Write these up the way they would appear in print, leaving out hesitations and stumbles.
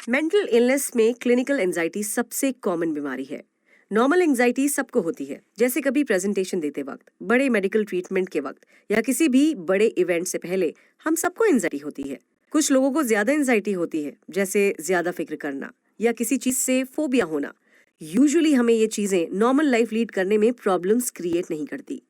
Mental illness में clinical anxiety सबसे common बीमारी है। नॉर्मल एंजाइटी सबको होती है, जैसे कभी प्रेजेंटेशन देते वक्त, बड़े मेडिकल ट्रीटमेंट के वक्त या किसी भी बड़े इवेंट से पहले हम सबको एंजाइटी होती है। कुछ लोगों को ज्यादा एंजाइटी होती है, जैसे ज्यादा फिक्र करना या किसी चीज से फोबिया होना। यूजुअली हमें ये चीजें नॉर्मल लाइफ लीड करने में प्रॉब्लम्स क्रिएट नहीं करती।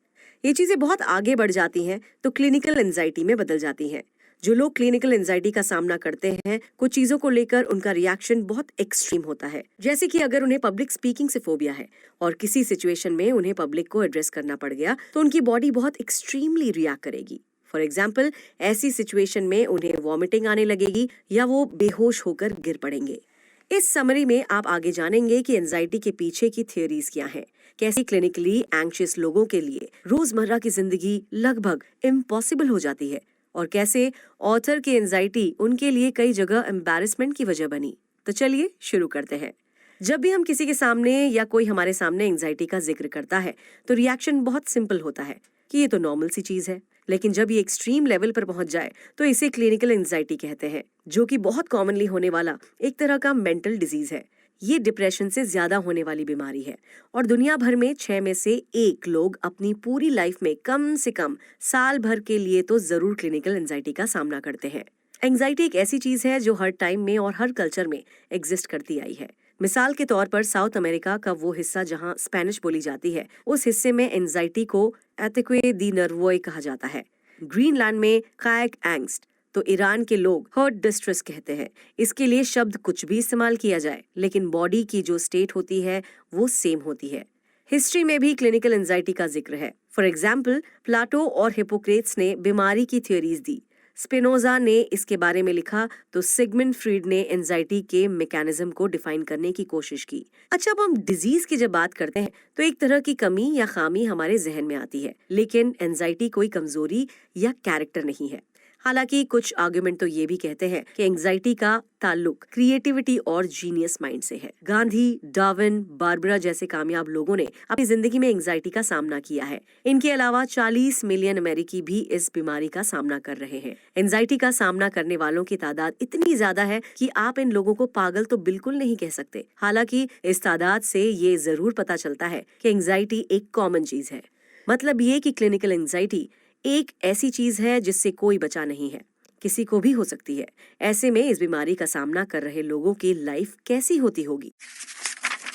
ये चीजें बहुत आगे बढ़ जाती हैं तो क्लिनिकल एंजाइटी में बदल जाती हैं। जो लोग क्लिनिकल एंजाइटी का सामना करते हैं, कुछ चीजों को लेकर उनका रिएक्शन बहुत एक्सट्रीम होता है। जैसे कि अगर उन्हें पब्लिक स्पीकिंग से फोबिया है और किसी सिचुएशन में उन्हें पब्लिक को एड्रेस करना पड़ गया तो उनकी बॉडी बहुत एक्सट्रीमली रिएक्ट करेगी। फॉर एग्जाम्पल, ऐसी सिचुएशन में उन्हें वॉमिटिंग आने लगेगी या वो बेहोश होकर गिर पड़ेंगे। इस समरी में आप आगे जानेंगे कि एंजाइटी के पीछे की थ्योरीज क्या हैं, कैसे क्लिनिकली एंग्शियस लोगों के लिए रोजमर्रा की जिंदगी लगभग इम्पॉसिबल हो जाती है और कैसे ऑथर की एंजाइटी उनके लिए कई जगह एम्बैरेसमेंट की वजह बनी। तो चलिए शुरू करते हैं। जब भी हम किसी के सामने या कोई हमारे सामने एंजाइटी का जिक्र करता है तो रिएक्शन बहुत सिंपल होता है कि ये तो नॉर्मल सी चीज है। लेकिन जब ये एक्सट्रीम लेवल पर पहुंच जाए तो इसे क्लिनिकल एंजाइटी कहते हैं, जो कि बहुत कॉमनली होने वाला एक तरह का मेंटल डिजीज है। ये डिप्रेशन से ज्यादा होने वाली बीमारी है और दुनिया भर में 6 में से 1 लोग अपनी पूरी लाइफ में कम से कम साल भर के लिए तो जरूर क्लिनिकल एंजाइटी का सामना करते हैं। एंजाइटी एक ऐसी चीज है जो हर टाइम में और हर कल्चर में एग्जिस्ट करती आई है। मिसाल के तौर पर साउथ अमेरिका का वो हिस्सा जहां स्पेनिश बोली जाती है, उस हिस्से में एंजाइटी को एतिक्वे दी नर्वोए कहा जाता है। ग्रीनलैंड में कायक एंग्स्ट, तो ईरान के लोग हर्ट डिस्ट्रेस कहते हैं। इसके लिए शब्द कुछ भी इस्तेमाल किया जाए, लेकिन बॉडी की जो स्टेट होती है वो सेम होती है। हिस्ट्री में भी क्लिनिकल एंजाइटी का जिक्र है। फॉर एग्जाम्पल, प्लाटो और हिपोक्रेट्स ने बीमारी की थ्योरीज दी। स्पिनोजा ने इसके बारे में लिखा तो सिगमंड फ्रीड ने एंजाइटी के मैकेनिज्म को डिफाइन करने की कोशिश की। अच्छा, अब हम डिजीज की जब बात करते हैं तो एक तरह की कमी या खामी हमारे जहन में आती है, लेकिन एंजाइटी कोई कमजोरी या कैरेक्टर नहीं है। हालांकि कुछ आर्गुमेंट तो ये भी कहते हैं कि एंजाइटी का ताल्लुक क्रिएटिविटी और जीनियस माइंड से है। गांधी, डार्विन, बार्बरा जैसे कामयाब लोगों ने अपनी जिंदगी में एंजाइटी का सामना किया है। इनके अलावा 40 मिलियन अमेरिकी भी इस बीमारी का सामना कर रहे हैं। एंजाइटी का सामना करने वालों की तादाद इतनी ज्यादा है कि आप इन लोगों को पागल तो बिल्कुल नहीं कह सकते। हालांकि इस तादाद से ये जरूर पता चलता है कि एंजाइटी एक कॉमन चीज है। मतलब ये कि क्लिनिकल एंजाइटी एक ऐसी चीज है जिससे कोई बचा नहीं है, किसी को भी हो सकती है। ऐसे में इस बीमारी का सामना कर रहे लोगों की लाइफ कैसी होती होगी।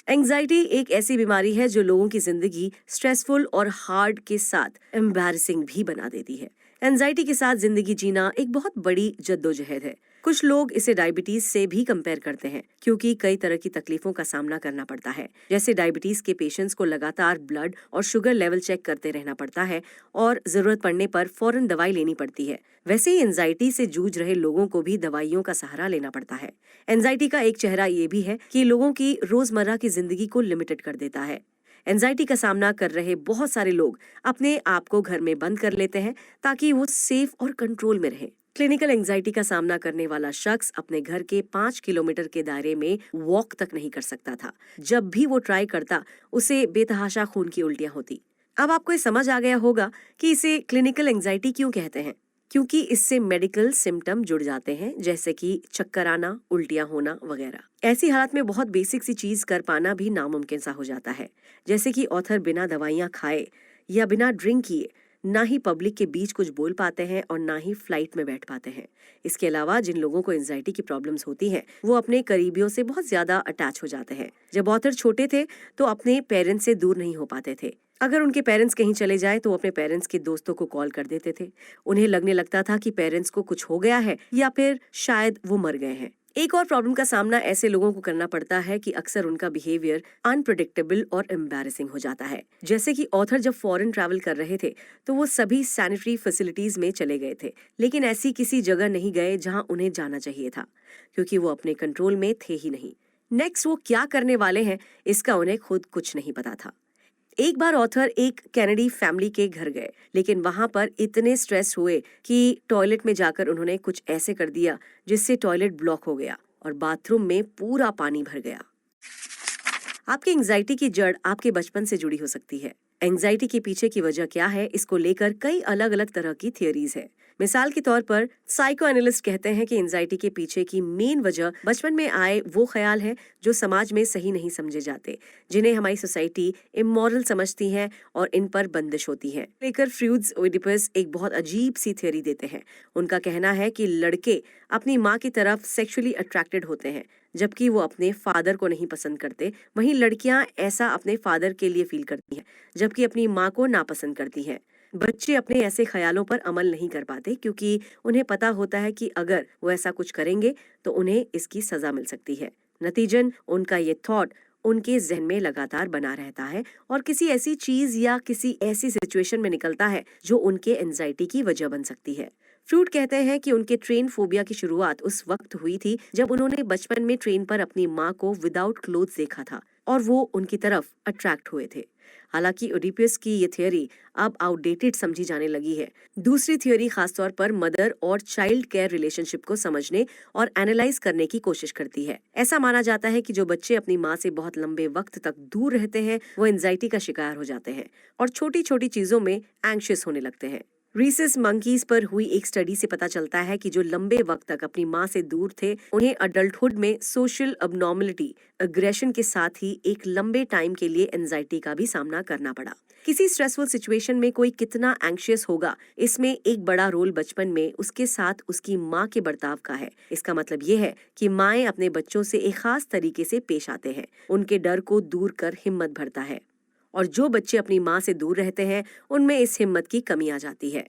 एंजाइटी एक ऐसी बीमारी है जो लोगों की जिंदगी स्ट्रेसफुल और हार्ड के साथ एम्बैरेसिंग भी बना देती है। एंजाइटी के साथ जिंदगी जीना एक बहुत बड़ी जद्दोजहद है। कुछ लोग इसे डायबिटीज से भी कंपेयर करते हैं, क्योंकि कई तरह की तकलीफों का सामना करना पड़ता है। जैसे डायबिटीज के पेशेंट्स को लगातार ब्लड और शुगर लेवल चेक करते रहना पड़ता है और जरूरत पड़ने पर फौरन दवाई लेनी पड़ती है। वैसे ही एंजाइटी से जूझ रहे लोगों को भी दवाइयों का सहारा लेना पड़ता है। एंजाइटी का एक चेहरा ये भी है कि लोगों की रोजमर्रा की जिंदगी को लिमिटेड कर देता है। एंजाइटी का सामना कर रहे बहुत सारे लोग अपने आप को घर में बंद कर लेते हैं ताकि वो सेफ और कंट्रोल में रहे। क्लिनिकल एंजाइटी का सामना करने वाला शख्स अपने घर के 5 किलोमीटर के दायरे में वॉक तक नहीं कर सकता था। जब भी वो ट्राई करता, उसे बेतहाशा खून की उल्टियां होती। अब आपको ये समझ आ गया होगा कि इसे क्लिनिकल एंजाइटी क्यों कहते हैं, क्योंकि इससे मेडिकल सिम्टम जुड़ जाते हैं, जैसे कि चक्कर आना, उल्टियां होना वगैरह। ऐसी हालत में बहुत बेसिक सी चीज कर पाना भी नामुमकिन सा हो जाता है, जैसे कि ऑथर बिना दवाइयां खाए या बिना ड्रिंक किए ना ही पब्लिक के बीच कुछ बोल पाते हैं और ना ही फ्लाइट में बैठ पाते हैं। इसके अलावा जिन लोगों को एंजाइटी की प्रॉब्लम्स होती हैं, वो अपने करीबियों से बहुत ज्यादा अटैच हो जाते हैं। जब ऑथर छोटे थे तो अपने पेरेंट्स से दूर नहीं हो पाते थे। अगर उनके पेरेंट्स कहीं चले जाए तो अपने पेरेंट्स के दोस्तों को कॉल कर देते थे। उन्हें लगने लगता था कि पेरेंट्स को कुछ हो गया है या फिर शायद वो मर गए हैं। एक और प्रॉब्लम का सामना ऐसे लोगों को करना पड़ता है कि अक्सर उनका बिहेवियर अनप्रेडिक्टेबल और एम्बैरेसिंग हो जाता है। जैसे कि ऑथर जब फॉरेन ट्रैवल कर रहे थे तो वो सभी सैनिटरी फैसिलिटीज में चले गए थे, लेकिन ऐसी किसी जगह नहीं गए जहां उन्हें जाना चाहिए था, क्योंकि वो अपने कंट्रोल में थे ही नहीं। नेक्स्ट वो क्या करने वाले हैं, इसका उन्हें खुद कुछ नहीं पता था। एक बार ऑथर एक कैनेडी फैमिली के घर गए, लेकिन वहां पर इतने स्ट्रेस हुए कि टॉयलेट में जाकर उन्होंने कुछ ऐसे कर दिया जिससे टॉयलेट ब्लॉक हो गया और बाथरूम में पूरा पानी भर गया। आपकी एंजाइटी की जड़ आपके बचपन से जुड़ी हो सकती है। एंजाइटी के पीछे की वजह क्या है, इसको लेकर कई अलग अलग तरह की थियरीज है। मिसाल के तौर पर साइको एनालिस्ट कहते हैं कि एंजाइटी के पीछे की मेन वजह बचपन में आए वो ख्याल है जो समाज में सही नहीं समझे जाते, जिन्हें हमारी सोसाइटी इमोरल समझती है और इन पर बंदिश होती है। लेकर फ्रूड्स ओइडिपस एक बहुत अजीब सी थ्योरी देते हैं। उनका कहना है कि लड़के अपनी माँ की तरफ सेक्सुअली अट्रैक्टेड होते हैं जबकि वो अपने फादर को नहीं पसंद करते। वहीं लड़कियां ऐसा अपने फादर के लिए फील करती हैं जबकि अपनी माँ को नापसंद करती हैं। बच्चे अपने ऐसे ख्यालों पर अमल नहीं कर पाते क्योंकि उन्हें पता होता है कि अगर वो ऐसा कुछ करेंगे तो उन्हें इसकी सजा मिल सकती है। नतीजन उनका ये थॉट उनके जहन में लगातार बना रहता है और किसी ऐसी चीज या किसी ऐसी सिचुएशन में निकलता है जो उनके एंजाइटी की वजह बन सकती है। फ्रूड कहते हैं कि उनके ट्रेन फोबिया की शुरुआत उस वक्त हुई थी जब उन्होंने बचपन में ट्रेन पर अपनी माँ को विदाउट क्लोथ्स देखा था और वो उनकी तरफ अट्रैक्ट हुए थे। हालांकि ओडिपस की ये थ्योरी अब आउटडेटेड समझी जाने लगी है। दूसरी थ्योरी खासतौर पर मदर और चाइल्ड केयर रिलेशनशिप को समझने और एनालाइज करने की कोशिश करती है। ऐसा माना जाता है कि जो बच्चे अपनी माँ से बहुत लंबे वक्त तक दूर रहते हैं वो एंजाइटी का शिकार हो जाते हैं और छोटी छोटी चीजों में एंग्शियस होने लगते हैं। रीसस मंकीज पर हुई एक स्टडी से पता चलता है कि जो लंबे वक्त तक अपनी माँ से दूर थे उन्हें अडल्टहुड में सोशल अबनॉर्मलिटी, अग्रेशन के साथ ही एक लंबे टाइम के लिए एंजाइटी का भी सामना करना पड़ा। किसी स्ट्रेसफुल सिचुएशन में कोई कितना एंग्शियस होगा, इसमें एक बड़ा रोल बचपन में उसके साथ उसकी माँ के बर्ताव का है। इसका मतलब ये है कि माएं अपने बच्चों से एक खास तरीके से पेश आते हैं, उनके डर को दूर कर हिम्मत भरता है। और जो बच्चे अपनी माँ से दूर रहते हैं उनमें इस हिम्मत की कमी आ जाती है।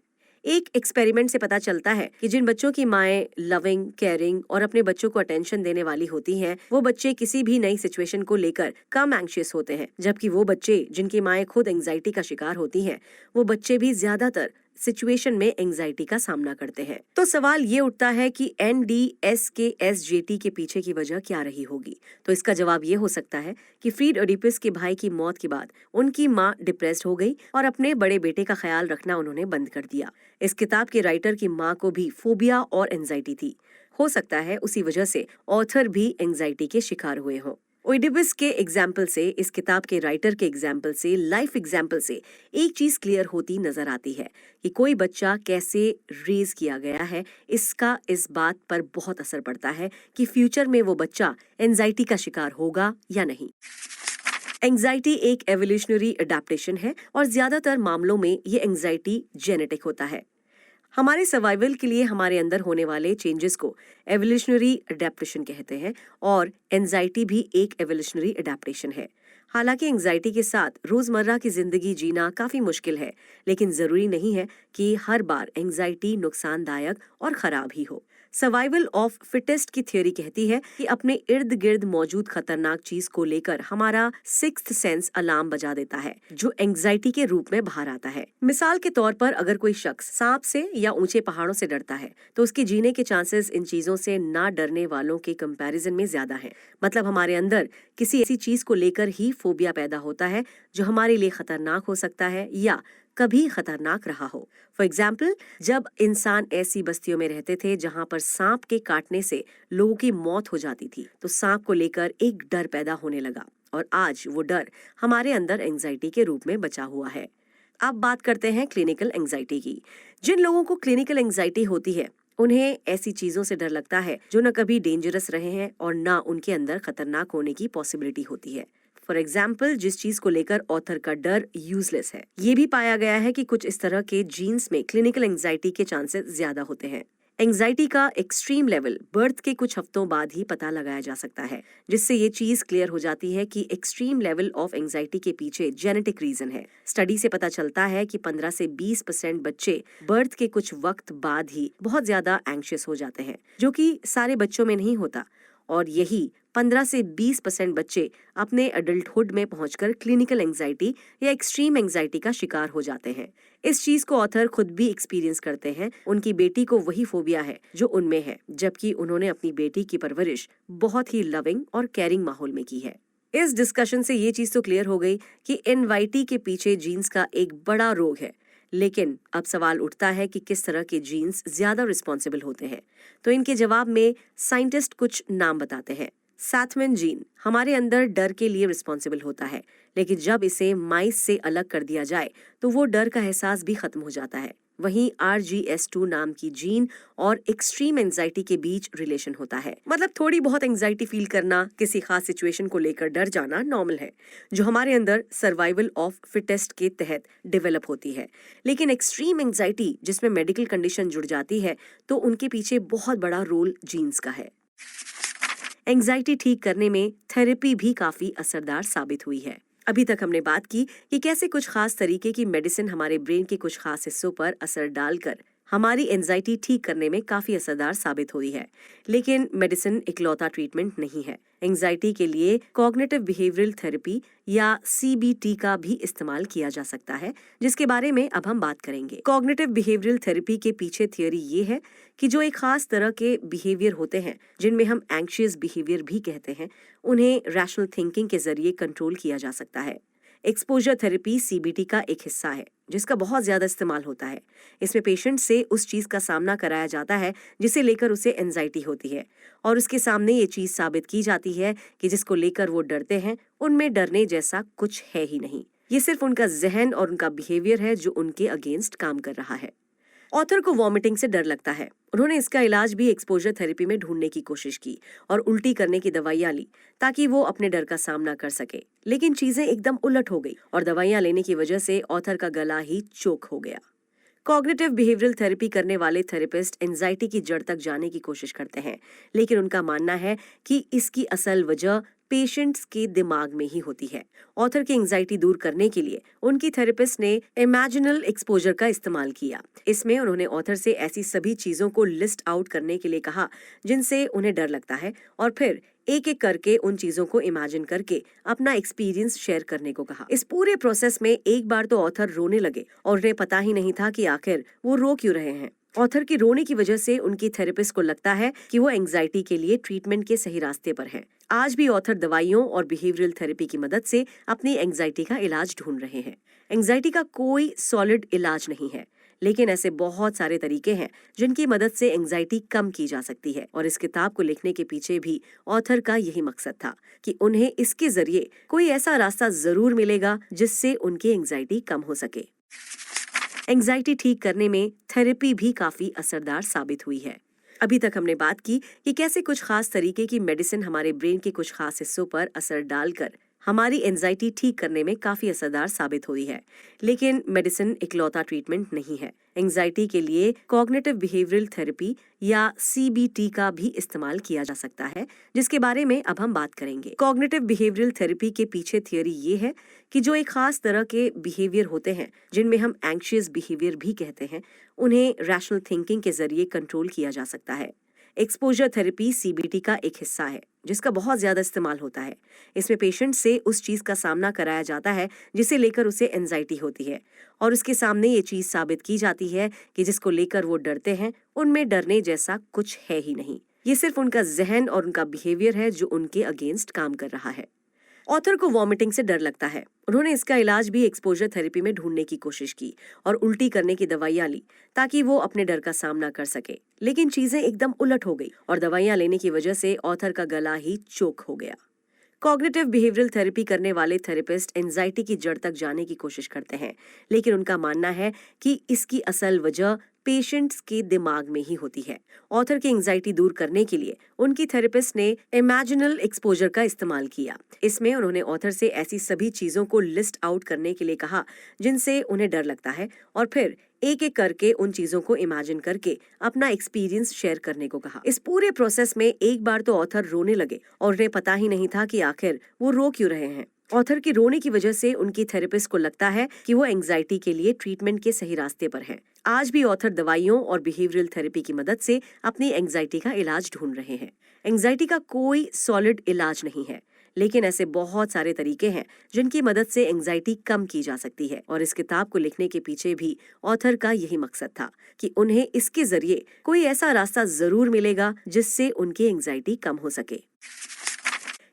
एक एक्सपेरिमेंट से पता चलता है कि जिन बच्चों की माएं लविंग, केयरिंग और अपने बच्चों को अटेंशन देने वाली होती हैं, वो बच्चे किसी भी नई सिचुएशन को लेकर कम एंग्शियस होते हैं, जबकि वो बच्चे जिनकी माएं खुद एंजाइटी का शिकार होती हैं, वो बच्चे भी ज्यादातर सिचुएशन में एंजाइटी का सामना करते हैं। तो सवाल ये उठता है कि NDSKSJT के पीछे की वजह क्या रही होगी। तो इसका जवाब ये हो सकता है कि फ्रीड ओडिपस के भाई की मौत के बाद उनकी माँ डिप्रेस्ड हो गई और अपने बड़े बेटे का ख्याल रखना उन्होंने बंद कर दिया। इस किताब के राइटर की माँ को भी फोबिया और एंजाइटी थी। हो सकता है उसी वजह से ऑथर भी एंजाइटी के शिकार हुए हों। ओइडिपस के एग्जाम्पल से, इस किताब के राइटर के एग्जाम्पल से, लाइफ एग्जाम्पल से एक चीज क्लियर होती नजर आती है कि कोई बच्चा कैसे रेज किया गया है, इसका इस बात पर बहुत असर पड़ता है कि फ्यूचर में वो बच्चा एंजाइटी का शिकार होगा या नहीं। एंजाइटी एक एवोल्यूशनरी अडेप्टेशन है और ज्यादातर मामलों में ये एंजाइटी जेनेटिक होता है। हमारे सर्वाइवल के लिए हमारे अंदर होने वाले चेंजेस को एवोल्यूशनरी अडेप्टेशन कहते हैं और एंजाइटी भी एक एवोल्यूशनरी अडेप्टेशन है। हालांकि एंजाइटी के साथ रोजमर्रा की जिंदगी जीना काफी मुश्किल है, लेकिन जरूरी नहीं है कि हर बार एंजाइटी नुकसानदायक और खराब ही हो। सर्वाइवल ऑफ फिटेस्ट की थ्योरी कहती है कि अपने इर्द गिर्द मौजूद खतरनाक चीज को लेकर हमारा सिक्स्थ सेंस अलार्म बजा देता है, जो एंजाइटी के रूप में बाहर आता है। मिसाल के तौर पर अगर कोई शख्स सांप से या ऊंचे पहाड़ों से डरता है तो उसके जीने के चांसेस इन चीजों से ना डरने वालों के कंपैरिजन में ज्यादा हैं। मतलब हमारे अंदर किसी ऐसी चीज को लेकर ही फोबिया पैदा होता है जो हमारे लिए खतरनाक हो सकता है या कभी खतरनाक रहा हो। फॉर एग्जाम्पल, जब इंसान ऐसी बस्तियों में रहते थे जहां पर सांप के काटने से लोगों की मौत हो जाती थी, तो सांप को लेकर एक डर पैदा होने लगा और आज वो डर हमारे अंदर एंजाइटी के रूप में बचा हुआ है। अब बात करते हैं क्लिनिकल एंजाइटी की। जिन लोगों को क्लिनिकल एंजाइटी होती है उन्हें ऐसी चीजों से डर लगता है जो न कभी डेंजरस रहे हैं और ना उनके अंदर खतरनाक होने की पॉसिबिलिटी होती है। फॉर एग्जाम्पल, जिस चीज को लेकर ऑथर का डर यूजलेस है। ये भी पाया गया है कि कुछ इस तरह के जीन्स में क्लिनिकल एंजाइटी के चांसेस ज्यादा होते हैं। एंजाइटी का एक्सट्रीम लेवल बर्थ के कुछ हफ्तों बाद ही पता लगाया जा सकता है, जिससे ये चीज क्लियर हो जाती है कि एक्सट्रीम लेवल ऑफ एंजाइटी के पीछे जेनेटिक रीजन है। स्टडी से पता चलता है कि 15 से 20% बच्चे बर्थ के कुछ वक्त बाद ही बहुत ज्यादा एंग्शियस हो जाते हैं, जो कि सारे बच्चों में नहीं होता, और यही 15 से 20% बच्चे अपने अडल्टहुड में पहुंचकर क्लिनिकल एंजाइटी या एक्सट्रीम एंजाइटी का शिकार हो जाते हैं। इस चीज को ऑथर खुद भी एक्सपीरियंस करते हैं। उनकी बेटी को वही फोबिया है जो उनमें है, जबकि उन्होंने अपनी बेटी की परवरिश बहुत ही लविंग और केयरिंग माहौल में की है। इस डिस्कशन से ये चीज तो क्लियर हो गई कि एनवाईटी के पीछे जीन्स का एक बड़ा रोग है, लेकिन अब सवाल उठता है कि किस तरह के जीन्स ज्यादा रिस्पॉन्सिबल होते हैं। तो इनके जवाब में साइंटिस्ट कुछ नाम बताते हैं। सैथमन जीन हमारे अंदर डर के लिए रिस्पॉन्सिबल होता है, लेकिन जब इसे माइस से अलग कर दिया जाए तो वो डर का एहसास भी खत्म हो जाता है। वहीं RGS2 नाम की जीन और एक्सट्रीम एंजाइटी के बीच रिलेशन होता है। मतलब थोड़ी बहुत एंजाइटी फील करना, किसी खास सिचुएशन को लेकर डर जाना नॉर्मल है, जो हमारे अंदर सर्वाइवल ऑफ फिटेस्ट के तहत डेवलप होती है। लेकिन एक्सट्रीम एंजाइटी जिसमें मेडिकल कंडीशन जुड़ जाती है, तो उनके पीछे बहुत बड़ा रोल जीन्स का है। एंजाइटी ठीक करने में थेरेपी भी काफी असरदार साबित हुई है। अभी तक हमने बात की कि कैसे कुछ खास तरीके की मेडिसिन हमारे ब्रेन के कुछ खास हिस्सों पर असर डालकर हमारी एंजाइटी ठीक करने में काफी असरदार साबित हुई है। लेकिन मेडिसिन इकलौता ट्रीटमेंट नहीं है। एंजाइटी के लिए कॉग्निटिव बिहेवियरल थेरेपी या CBT का भी इस्तेमाल किया जा सकता है, जिसके बारे में अब हम बात करेंगे। कॉग्निटिव बिहेवियरल थेरेपी के पीछे थियोरी ये है कि जो एक खास तरह के बिहेवियर होते हैं, जिनमें हम एंग्शियस बिहेवियर भी कहते हैं, उन्हें रैशनल थिंकिंग के जरिए कंट्रोल किया जा सकता है। एक्सपोजर थेरेपी CBT का एक हिस्सा है, जिसका बहुत ज्यादा इस्तेमाल होता है। इसमें पेशेंट से उस चीज का सामना कराया जाता है जिसे लेकर उसे एंजाइटी होती है, और उसके सामने ये चीज साबित की जाती है कि जिसको लेकर वो डरते हैं, उनमें डरने जैसा कुछ है ही नहीं। ये सिर्फ उनका जहन और उनका बिहेवियर है जो उनके अगेंस्ट काम कर रहा है। ऑथर को वॉमिटिंग से डर लगता है। उन्होंने इसका इलाज भी एक्सपोजर थेरेपी में ढूंढने की कोशिश की और उल्टी करने की दवाइयां ली ताकि वो अपने डर का सामना कर सके। लेकिन चीजें एकदम उलट हो गई और दवाइयां लेने की वजह से ऑथर का गला ही चोक हो गया। कॉग्निटिव बिहेवियरल थेरेपी करने वाले थेरेपिस्ट एंजाइटी की जड़ तक जाने की कोशिश करते हैं, लेकिन उनका मानना है कि इसकी असल वजह पेशेंट्स के दिमाग में ही होती है। ऑथर की एंजाइटी दूर करने के लिए उनकी थेरेपिस्ट ने इमेजिनल एक्सपोजर का इस्तेमाल किया। इसमें उन्होंने ऑथर से ऐसी सभी चीजों को लिस्ट आउट करने के लिए कहा जिनसे उन्हें डर लगता है, और फिर एक एक करके उन चीजों को इमेजिन करके अपना एक्सपीरियंस शेयर करने को कहा। इस पूरे प्रोसेस में एक बार तो ऑथर रोने लगे और उन्हें पता ही नहीं था कि आखिर वो रो क्यों रहे हैं। ऑथर की रोने की वजह से उनकी थेरेपिस्ट को लगता है कि वो एंजाइटी के लिए ट्रीटमेंट के सही रास्ते पर है। आज भी ऑथर दवाइयों और बिहेवियरल थेरेपी की मदद से अपनी एंजाइटी का इलाज ढूंढ रहे हैं। एंजाइटी का कोई सॉलिड इलाज नहीं है, लेकिन ऐसे बहुत सारे तरीके हैं जिनकी मदद से एंजाइटी कम की जा सकती है, और इस किताब को लिखने के पीछे भी ऑथर का यही मकसद था कि उन्हें इसके जरिए कोई ऐसा रास्ता जरूर मिलेगा जिससे उनकी एंजाइटी कम हो सके। एंजाइटी ठीक करने में थेरेपी भी काफी असरदार साबित हुई है। अभी तक हमने बात की कि कैसे कुछ खास तरीके की मेडिसिन हमारे ब्रेन के कुछ खास हिस्सों पर असर डालकर हमारी एंजाइटी ठीक करने में काफी असरदार साबित हुई है। लेकिन मेडिसिन इकलौता ट्रीटमेंट नहीं है। एंजाइटी के लिए कॉग्निटिव बिहेवियरल थेरेपी या CBT का भी इस्तेमाल किया जा सकता है, जिसके बारे में अब हम बात करेंगे। कॉग्निटिव बिहेवियरल थेरेपी के पीछे थियोरी ये है कि जो एक खास तरह के बिहेवियर होते हैं, जिनमें हम एंग्शियस बिहेवियर भी कहते हैं, उन्हें रैशनल थिंकिंग के जरिए कंट्रोल किया जा सकता है। एक्सपोजर थेरेपी CBT का एक हिस्सा है, जिसका बहुत ज्यादा इस्तेमाल होता है। इसमें पेशेंट से उस चीज का सामना कराया जाता है जिसे लेकर उसे एंजाइटी होती है, और उसके सामने ये चीज साबित की जाती है कि जिसको लेकर वो डरते हैं, उनमें डरने जैसा कुछ है ही नहीं। ये सिर्फ उनका जहन और उनका बिहेवियर है जो उनके अगेंस्ट काम कर रहा है। ऑथर को वॉमिटिंग से डर लगता है। उन्होंने इसका इलाज भी एक्सपोजर थेरेपी में ढूंढने की कोशिश की और उल्टी करने की दवाइयां ली ताकि वो अपने डर का सामना कर सके। लेकिन चीजें एकदम उलट हो गई और दवाइयां लेने की वजह से ऑथर का गला ही चोक हो गया। कॉग्निटिव बिहेवियरल थेरेपी करने वाले थेरेपिस्ट एंजाइटी की जड़ तक जाने की कोशिश करते हैं, लेकिन उनका मानना है कि इसकी असल वजह पेशेंट्स के दिमाग में ही होती है। ऑथर की एंजाइटी दूर करने के लिए उनकी थेरेपिस्ट ने इमेजिनल एक्सपोजर का इस्तेमाल किया। इसमें उन्होंने ऑथर से ऐसी सभी चीजों को लिस्ट आउट करने के लिए कहा जिनसे उन्हें डर लगता है, और फिर एक एक करके उन चीजों को इमेजिन करके अपना एक्सपीरियंस शेयर करने को कहा। इस पूरे प्रोसेस में एक बार तो ऑथर रोने लगे और उन्हें पता ही नहीं था कि आखिर वो रो क्यों रहे हैं। ऑथर की रोने की वजह से उनकी थेरेपिस्ट को लगता है कि वो एंजाइटी के लिए ट्रीटमेंट के सही रास्ते पर है। आज भी ऑथर दवाइयों और बिहेवियरल थेरेपी की मदद से अपनी एंजाइटी का इलाज ढूंढ रहे हैं। एंजाइटी का कोई सॉलिड इलाज नहीं है, लेकिन ऐसे बहुत सारे तरीके हैं जिनकी मदद से एंजाइटी कम की जा सकती है, और इस किताब को लिखने के पीछे भी ऑथर का यही मकसद था कि उन्हें इसके जरिए कोई ऐसा रास्ता जरूर मिलेगा जिससे उनकी एंजाइटी कम हो सके।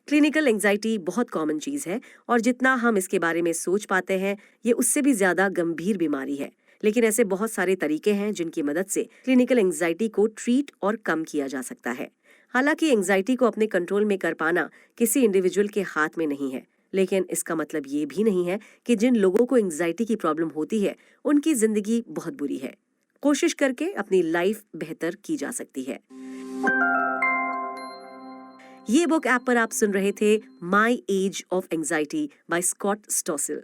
क्लिनिकल एंजाइटी बहुत कॉमन चीज है, और जितना हम इसके बारे में सोच पाते हैं, ये उससे भी ज्यादा गंभीर बीमारी है। लेकिन ऐसे बहुत सारे तरीके हैं जिनकी मदद से क्लिनिकल एंजाइटी को ट्रीट और कम किया जा सकता है। हालांकि एंजाइटी को अपने कंट्रोल में कर पाना किसी इंडिविजुअल के हाथ में नहीं है, लेकिन इसका मतलब ये भी नहीं है कि जिन लोगों को एंजाइटी की प्रॉब्लम होती है उनकी जिंदगी बहुत बुरी है। कोशिश करके अपनी लाइफ बेहतर की जा सकती है। ये बुक ऐप पर आप सुन रहे थे my age of anxiety by Scott स्टॉसिल।